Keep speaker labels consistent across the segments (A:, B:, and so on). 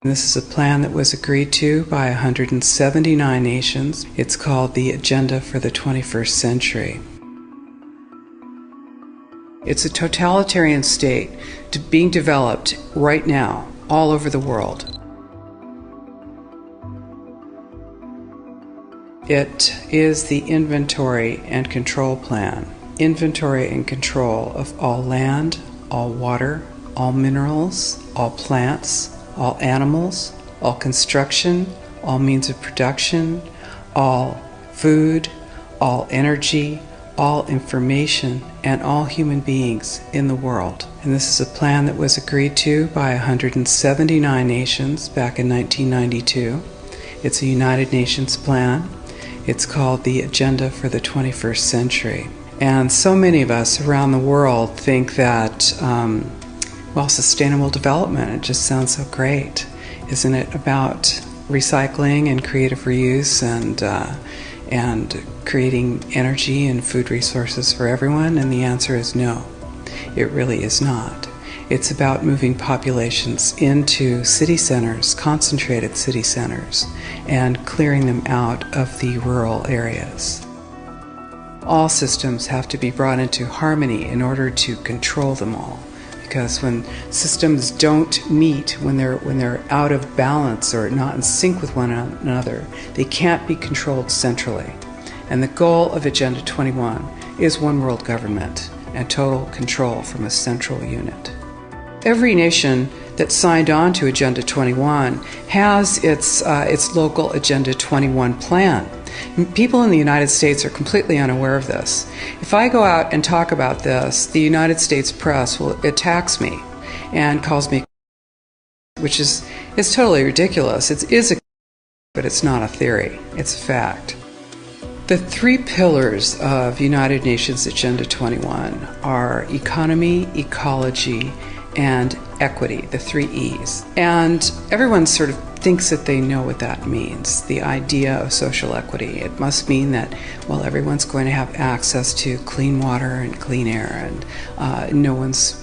A: This is a plan that was agreed to by 179 nations. It's called the Agenda for the 21st Century. It's a totalitarian state being developed right now all over the world. It is the inventory and control plan. Inventory and control of all land, all water, all minerals, all plants, all animals, all construction, all means of production, all food, all energy, all information, and all human beings in the world. And this is a plan that was agreed to by 179 nations back in 1992. It's a United Nations plan. It's called the Agenda for the 21st Century. And so many of us around the world think that sustainable development, it just sounds so great. Isn't it about recycling and creative reuse and creating energy and food resources for everyone? And the answer is no, it really is not. It's about moving populations into city centers, concentrated city centers, and clearing them out of the rural areas. All systems have to be brought into harmony in order to control them all. Because when systems don't meet, when they're out of balance or not in sync with one another, they can't be controlled centrally. And the goal of Agenda 21 is one world government and total control from a central unit. Every nation that signed on to Agenda 21 has its local Agenda 21 plan. People in the United States are completely unaware of this. If I go out and talk about this, the United States press attacks me and calls me, which is totally ridiculous. It is but it's not a theory. It's a fact. The three pillars of United Nations Agenda 21 are economy, ecology, and equity, the three E's. And everyone sort of thinks that they know what that means, the idea of social equity. It must mean that, everyone's going to have access to clean water and clean air, and no one's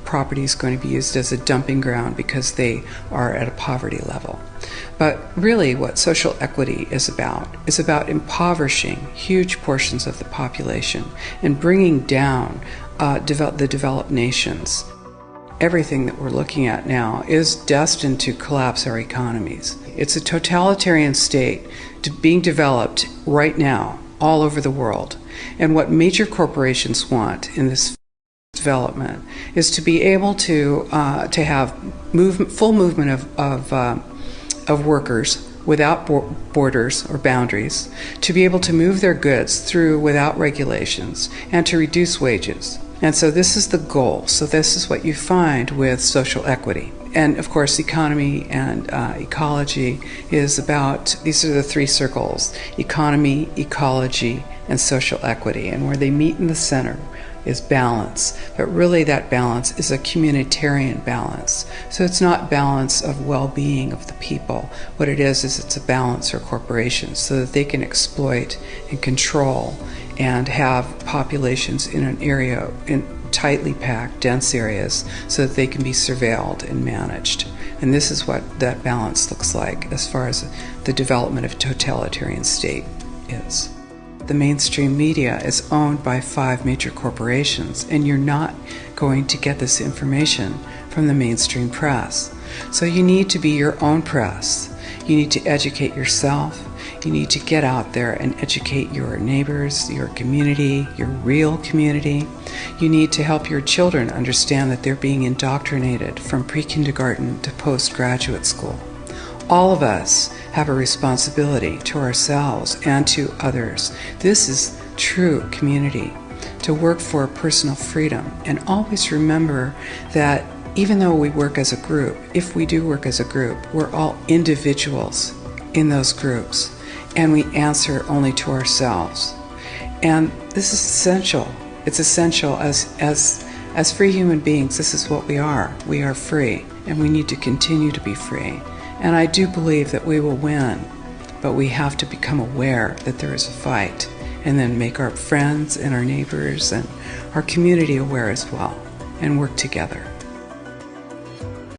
A: property is going to be used as a dumping ground because they are at a poverty level. But really what social equity is about impoverishing huge portions of the population and bringing down the developed nations. Everything that we're looking at now is destined to collapse our economies. It's a totalitarian state being developed right now all over the world. And what major corporations want in this development is to be able to have full movement of workers without borders or boundaries, to be able to move their goods through without regulations, and to reduce wages. And so this is the goal. So this is what you find with social equity. And of course, economy and ecology is about, these are the three circles: economy, ecology, and social equity. And where they meet in the center is balance. But really that balance is a communitarian balance. So it's not balance of well-being of the people. What it is it's a balance for corporations so that they can exploit and control and have populations in an area, in tightly packed, dense areas, so that they can be surveilled and managed. And this is what that balance looks like as far as the development of a totalitarian state is. The mainstream media is owned by 5 major corporations, and you're not going to get this information from the mainstream press. So you need to be your own press. You need to educate yourself. You need to get out there and educate your neighbors, your community, your real community. You need to help your children understand that they're being indoctrinated from pre-kindergarten to postgraduate school. All of us have a responsibility to ourselves and to others. This is true community, to work for personal freedom. And always remember that even though we work as a group, if we do work as a group, we're all individuals in those groups, and we answer only to ourselves. And this is essential. It's essential as free human beings. This is what we are. We are free, and we need to continue to be free. And I do believe that we will win, but we have to become aware that there is a fight, and then make our friends and our neighbors and our community aware as well, and work together.